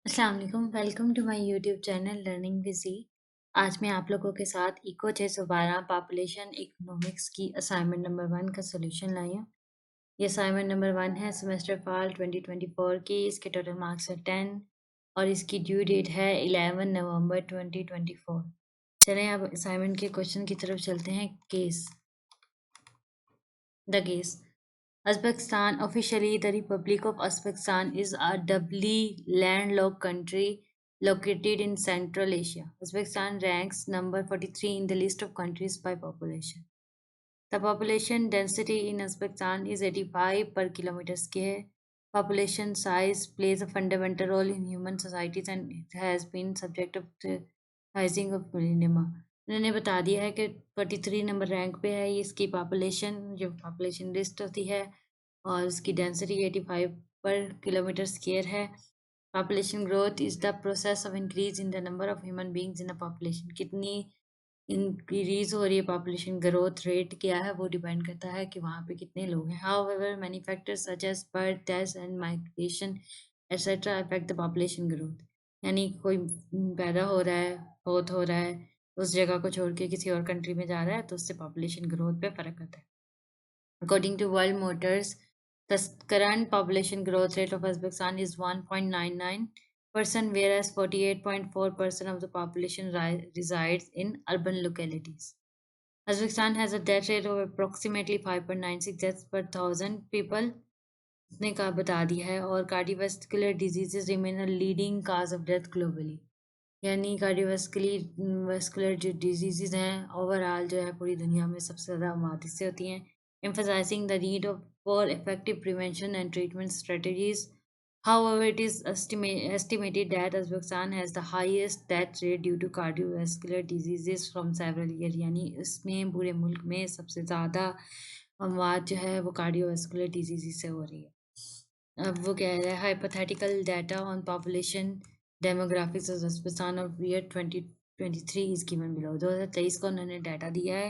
अस्सलाम वालेकुम, welcome to my YouTube channel learning with Z. आज मैं आप लोगों के साथ इको 612 पॉपुलेशन इकोनॉमिक्स की असाइनमेंट नंबर 1 का सॉल्यूशन लाई हूँ। ये असाइनमेंट नंबर 1 है सेमेस्टर फॉल 2024 की। इसके टोटल मार्क्स है 10 और इसकी ड्यू डेट है 11 नवंबर 2024। चलें अब असाइनमेंट के क्वेश्चन की तरफ चलते हैं। The case Uzbekistan, officially the Republic of Uzbekistan, is a doubly landlocked country located in Central Asia. Uzbekistan ranks number 43 in the list of countries by population. The population density in Uzbekistan is 85 per kilometer square. Population size plays a fundamental role in human societies and it has been subject of the rising of millennia. उन्होंने बता दिया है कि 43 number rank पे है। ये इसकी population जो पॉपुलेशन लिस्ट होती है और उसकी डेंसिटी 85 पर किलोमीटर स्क्वायर है। Population growth is the process of increase in the number of human beings in the population. कितनी इंक्रीज हो रही है पॉपुलेशन, ग्रोथ रेट क्या है, वो डिपेंड करता है कि वहाँ पे कितने लोग हैं। However many factors such as birth, death and migration etcetera affect the population growth. यानी कोई पैदा हो रहा है, बहुत हो रहा है, उस जगह को छोड़ के किसी और कंट्री में जा रहा है तो उससे पॉपुलेशन ग्रोथ पे फर्क आता है। According to World Motors, the current population growth rate of Uzbekistan is 1.99%, whereas 48.4% of the population resides in urban localities. Uzbekistan has a death rate of approximately 5.96 deaths per thousand people. इसने कहा बता दिया है। और cardiovascular diseases remain a leading cause of death globally. यानी cardiovascular जो diseases हैं overall जो है पूरी दुनिया में सबसे ज़्यादा मौत इससे होती हैं। emphasizing the need of for effective prevention and treatment strategies. However, it is estimated that Uzbekistan has the highest death rate due to cardiovascular diseases from several years. यानी इसमें पूरे मुल्क में सबसे ज़्यादा अमवात जो है वो कार्डियोवास्कुलर डिजीज़ से हो रही है। अब वो कह रहा है hypothetical data on population demographics of Uzbekistan of year 2023 is given below. 2023 का उन्होंने डाटा दिया है।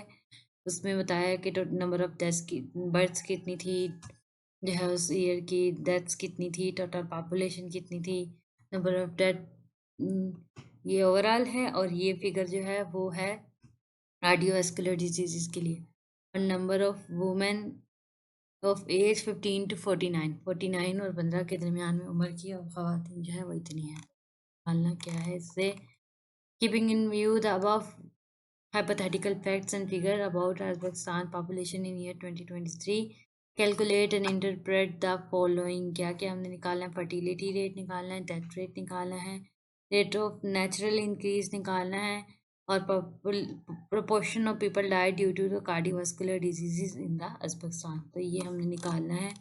उसमें बताया कि नंबर ऑफ डेथ्स की बर्थ्स कितनी थी, जो है उस ईयर की डेथ्स कितनी थी, टोटल पॉपुलेशन कितनी थी, नंबर ऑफ डेथ ये ओवरऑल है। और ये फिगर जो है वो है कार्डियोवास्कुलर डिजीज़ के लिए। और number of women of age 15 to 49 और 15 के दरमियान में उम्र की और ख़वातीन जो है वो इतनी है। मानना क्या है इससे? Keeping in view the above hypothetical facts and figure about Uzbekistan population in year 2023, calculate and interpret the following। क्या क्या हमने निकालना है? फर्टिलिटी रेट निकालना है, डेथ रेट निकालना है, रेट ऑफ नेचुरल इंक्रीज निकालना है और proportion of people die due to the cardiovascular diseases in the Uzbekistan. तो ये हमने निकालना है।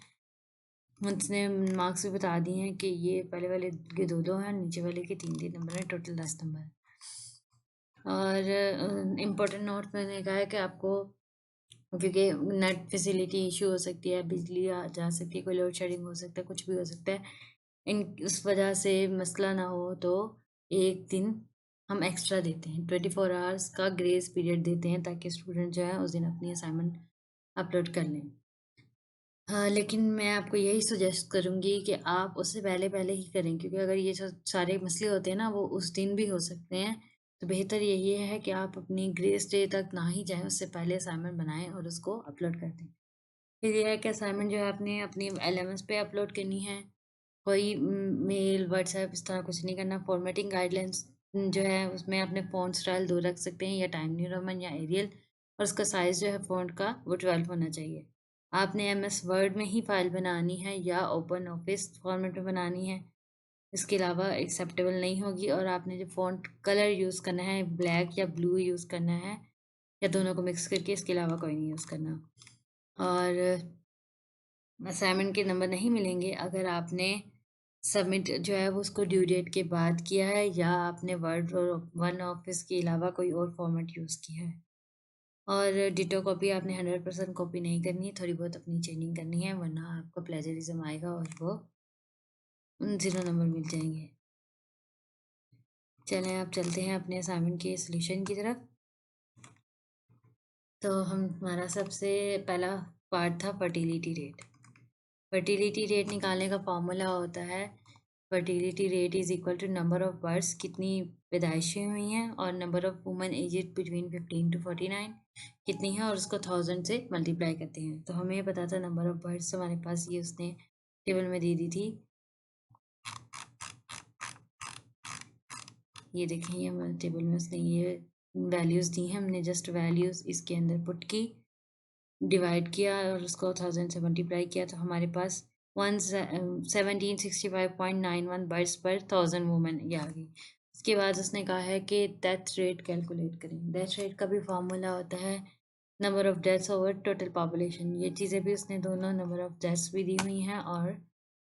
उसने मार्क्स भी बता दिए हैं कि ये पहले वाले के 2-2 हैं, नीचे वाले के 3-3 नंबर हैं, टोटल 10 नंबर है। और इम्पोर्टेंट नोट मैंने कहा है कि आपको, क्योंकि नेट फैसिलिटी इशू हो सकती है, बिजली आ जा सकती है, कोई लोड शेडिंग हो सकता है, कुछ भी हो सकता है, इन उस वजह से मसला ना हो तो एक दिन हम एक्स्ट्रा देते हैं, 24 आवर्स का ग्रेस पीरियड देते हैं ताकि स्टूडेंट जो है उस दिन अपनी असाइनमेंट अपलोड कर लें। हाँ, लेकिन मैं आपको यही सजेस्ट करूँगी कि आप उससे पहले पहले ही करें, क्योंकि अगर ये जो सारे मसले होते हैं ना वो उस दिन भी हो सकते हैं। तो बेहतर यही है कि आप अपनी ग्रेस डे तक ना ही जाएँ, उससे पहले असाइनमेंट बनाएँ और उसको अपलोड कर दें। फिर ये है कि असाइनमेंट जो है आपने अपनी एलएमएस पे अपलोड करनी है। कोई मेल, व्हाट्सएप इस तरह कुछ नहीं करना। फॉर्मेटिंग गाइडलाइंस जो है उसमें अपने फ़ॉन्ट स्टाइल 2 रख सकते हैं, या टाइम न्यू रोमन या एरियल, और उसका साइज़ जो है फ़ॉन्ट का वो 12 होना चाहिए। आपने एमएस वर्ड में ही फ़ाइल बनानी है या ओपन ऑफिस फॉर्मेट में बनानी है, इसके अलावा एक्सेप्टेबल नहीं होगी। और आपने जो फ़ॉन्ट कलर यूज़ करना है ब्लैक या ब्लू यूज़ करना है, या दोनों को मिक्स करके, इसके अलावा कोई नहीं यूज़ करना। और असाइनमेंट के नंबर नहीं मिलेंगे अगर आपने सबमिट जो है वो उसको ड्यू डेट के बाद किया है, या आपने वर्ड और वन ऑफिस के अलावा कोई और फॉर्मेट यूज़ किया है। और डिटो कॉपी आपने 100% कॉपी नहीं करनी है, थोड़ी बहुत अपनी चेंजिंग करनी है, वरना आपका प्लेजरिज्म आएगा और वो 0 नंबर मिल जाएंगे। चलें आप चलते हैं अपने असाइनमेंट के सोल्यूशन की तरफ। तो हमारा सबसे पहला पार्ट था फर्टिलिटी रेट। फर्टिलिटी रेट निकालने का फॉर्मूला होता है fertility rate is equal to number of births, कितनी पैदाइशें हुई हैं, और number of women aged between 15 to 49 कितनी है, और उसको 1000 से मल्टीप्लाई करते हैं। तो हमें पता था नंबर ऑफ बर्ड्स, हमारे पास ये उसने टेबल में दे दी थी। ये देखें, ये हमारे टेबल में उसने ये वैल्यूज़ दी हैं, हमने जस्ट वैल्यूज़ इसके अंदर पुट की, डिवाइड किया और उसको 1000 से मल्टीप्लाई किया, तो हमारे पास 1765.91 बर्ड्स पर 1000 वुमेन ये आ गई। उसके बाद उसने कहा है कि डेथ रेट कैलकुलेट करें। डेथ रेट का भी फार्मूला होता है number of deaths over total population. ये चीज़ें भी उसने दोनों नंबर ऑफ डेथ्स भी दी हुई हैं और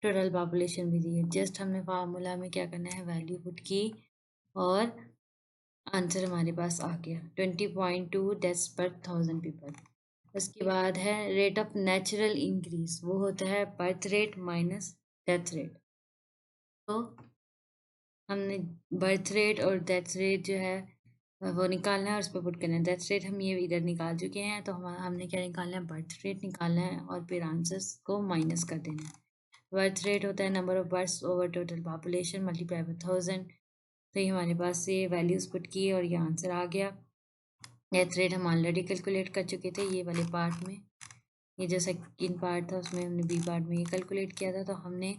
टोटल पॉपुलेशन भी दी है। जस्ट हमने फार्मूला में क्या करना है, वैल्यू पुट की और आंसर हमारे पास आ गया 20.2 डेथ्स पर 1000 पीपल। उसके बाद है रेट ऑफ नेचुरल इंक्रीज, वो होता है birth rate minus death rate. तो हमने बर्थ रेट और डेथ रेट जो है वो निकालना है और उस पर पुट करना है। डेथ रेट हम ये इधर निकाल चुके हैं, तो हमने क्या निकालना है, बर्थ रेट निकालना है और फिर आंसर्स को माइनस कर देना है। बर्थ रेट होता है number of births over total population multiply by 1000। तो ये हमारे पास ये वैल्यूज़ पुट की और ये आंसर आ गया। डेथ रेट हम ऑलरेडी कैलकुलेट कर चुके थे ये वाले पार्ट में, ये जो सेकंड पार्ट था उसमें हमने बी पार्ट में ये कैलकुलेट किया था। तो हमने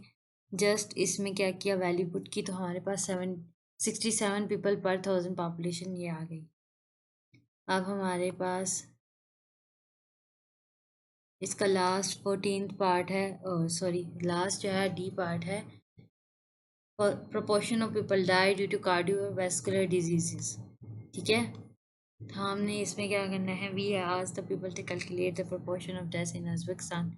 जस्ट इसमें क्या किया, वैल्यू पुट की, तो हमारे पास 67 पीपल पर 1000 पॉपुलेशन ये आ गई। अब हमारे पास इसका लास्ट 14th पार्ट है, सॉरी लास्ट जो है डी पार्ट है, proportion of people die due to cardiovascular diseases. ठीक है, तो हमने इसमें क्या करना है, वी आज the people to calculate the proportion of death in Uzbekistan.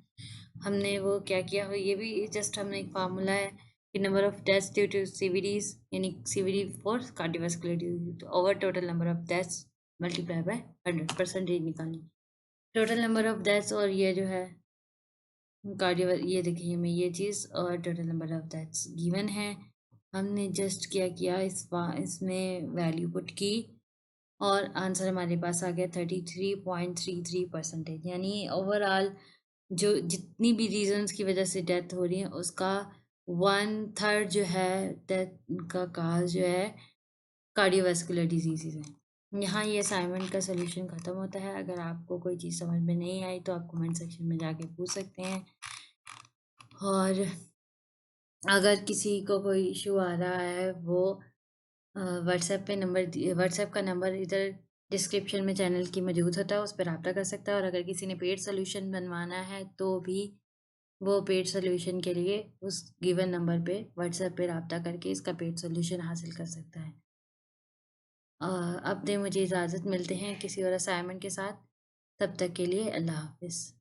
हमने वो क्या किया हो, ये भी जस्ट हमने एक फार्मूला है कि number of deaths due to CVDs, यानी CVD for cardiovascular disease over total number of deaths multiply by 100 percentage निकालनी। टोटल नंबर ऑफ डेथ्स और ये जो है कार्डियो, ये देखिए हमें ये चीज़ और total number of deaths given है। हमने जस्ट क्या किया, इसमें वैल्यू पुट की और आंसर हमारे पास आ गया 33.33%। यानी ओवरऑल जो जितनी भी रीजंस की वजह से डेथ हो रही है उसका 1/3 जो है डेथ का काज जो है कार्डियोवैस्कुलर डिजीज़ है। यहाँ ये असाइनमेंट का सलूशन ख़त्म होता है। अगर आपको कोई चीज़ समझ में नहीं आई तो आप कमेंट सेक्शन में जाके पूछ सकते हैं, और अगर किसी को कोई इशू आ रहा है वो व्हाट्सएप का नंबर इधर डिस्क्रिप्शन में चैनल की मौजूद होता है, उस पर रब्ता कर सकता है। और अगर किसी ने पेड सोल्यूशन बनवाना है तो भी वो पेड सोल्यूशन के लिए उस गिवन नंबर पे व्हाट्सएप पे रब्ता करके इसका पेड सोल्यूशन हासिल कर सकता है। अब दे मुझे इजाज़त, मिलते हैं किसी और असाइनमेंट के साथ, तब तक के लिए अल्लाह हाफिज़।